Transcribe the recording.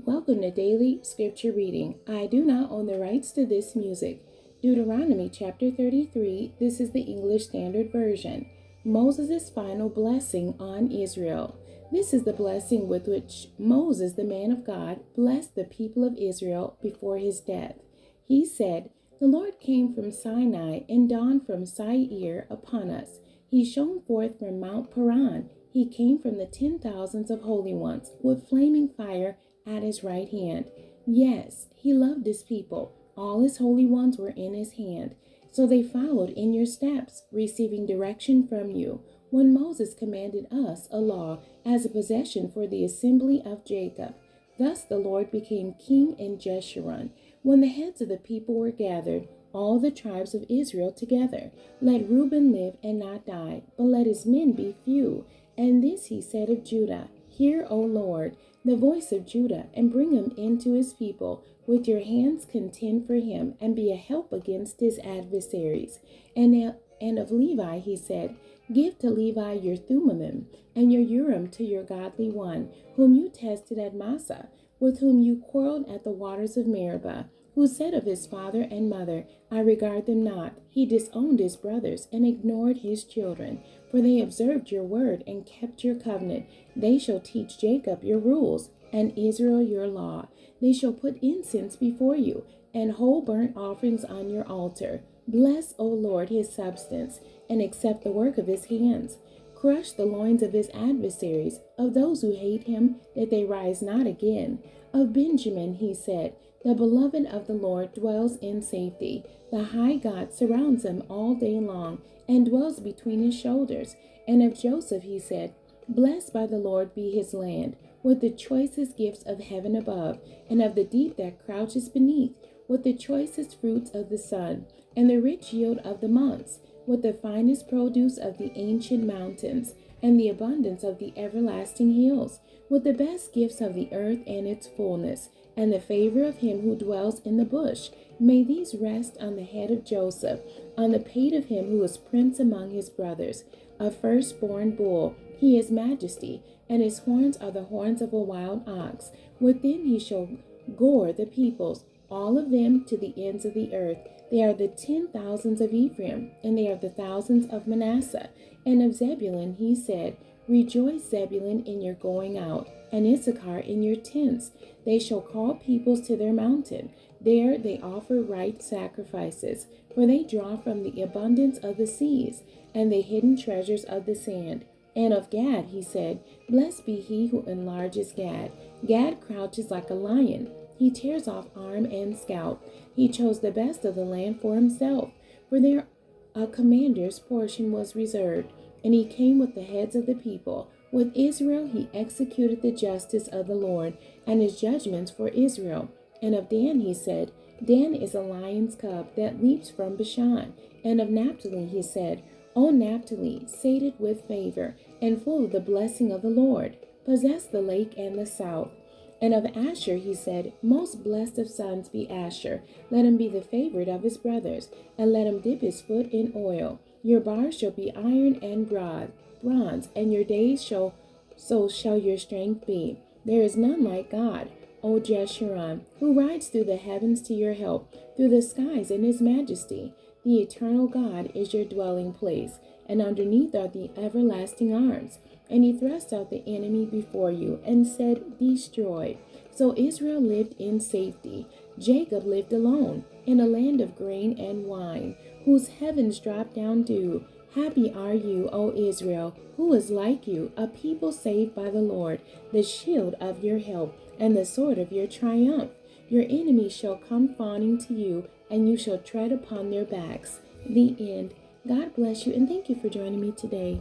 Welcome to Daily Scripture Reading. I do not own the rights to this music. Deuteronomy chapter 33, this is the English Standard Version. Moses' final blessing on Israel. This is the blessing with which Moses, the man of God, blessed the people of Israel before his death. He said, "The Lord came from Sinai and dawned from Seir upon us. He shone forth from Mount Paran. He came from the 10,000s of holy ones with flaming fire at his right hand. Yes, he loved his people. All his holy ones were in his hand. So they followed in your steps, receiving direction from you. When Moses commanded us a law as a possession for the assembly of Jacob. Thus the Lord became king in Jeshurun. When the heads of the people were gathered, all the tribes of Israel together. Let Reuben live and not die, but let his men be few. And this he said of Judah, Hear, O Lord, the voice of Judah, and bring him into his people. With your hands contend for him, and be a help against his adversaries. And of Levi he said, Give to Levi your Thummim, and your Urim to your godly one, whom you tested at Massah, with whom you quarreled at the waters of Meribah, who said of his father and mother, I regard them not. He disowned his brothers and ignored his children. For they observed your word and kept your covenant. They shall teach Jacob your rules, and Israel your law. They shall put incense before you, and whole burnt offerings on your altar. Bless, O Lord, his substance, and accept the work of his hands. Crush the loins of his adversaries, of those who hate him, that they rise not again. Of Benjamin he said, The beloved of the Lord dwells in safety. The high God surrounds him all day long, and dwells between his shoulders. And of Joseph he said, Blessed by the Lord be his land, with the choicest gifts of heaven above, and of the deep that crouches beneath, with the choicest fruits of the sun, and the rich yield of the months, with the finest produce of the ancient mountains, and the abundance of the everlasting hills, with the best gifts of the earth and its fullness, and the favor of him who dwells in the bush. May these rest on the head of Joseph, on the pate of him who is prince among his brothers, a firstborn bull. He is majesty, and his horns are the horns of a wild ox. With them he shall gore the peoples, all of them to the ends of the earth. They are the 10,000s of Ephraim, and they are the thousands of Manasseh. And of Zebulun he said, Rejoice, Zebulun, in your going out, and Issachar in your tents. They shall call peoples to their mountain. There they offer right sacrifices, for they draw from the abundance of the seas, and the hidden treasures of the sand. And of Gad he said, Blessed be he who enlarges Gad. Gad crouches like a lion. He tears off arm and scalp. He chose the best of the land for himself, for there a commander's portion was reserved. And he came with the heads of the people. With Israel he executed the justice of the Lord, and his judgments for Israel. And of Dan he said, Dan is a lion's cub that leaps from Bashan. And of Naphtali he said, O Naphtali, sated with favor, and full of the blessing of the Lord, possess the lake and the south. And of Asher he said, Most blessed of sons be Asher. Let him be the favorite of his brothers, and let him dip his foot in oil. Your bars shall be iron and bronze, and your days so shall your strength be. There is none like God, O Jeshurun, who rides through the heavens to your help, through the skies in his majesty. The eternal God is your dwelling place, and underneath are the everlasting arms. And he thrust out the enemy before you, and said, Destroy. So Israel lived in safety. Jacob lived alone, in a land of grain and wine, whose heavens drop down dew. Happy are you, O Israel, who is like you, a people saved by the Lord, the shield of your help, and the sword of your triumph. Your enemies shall come fawning to you, and you shall tread upon their backs. The end. God bless you, and thank you for joining me today.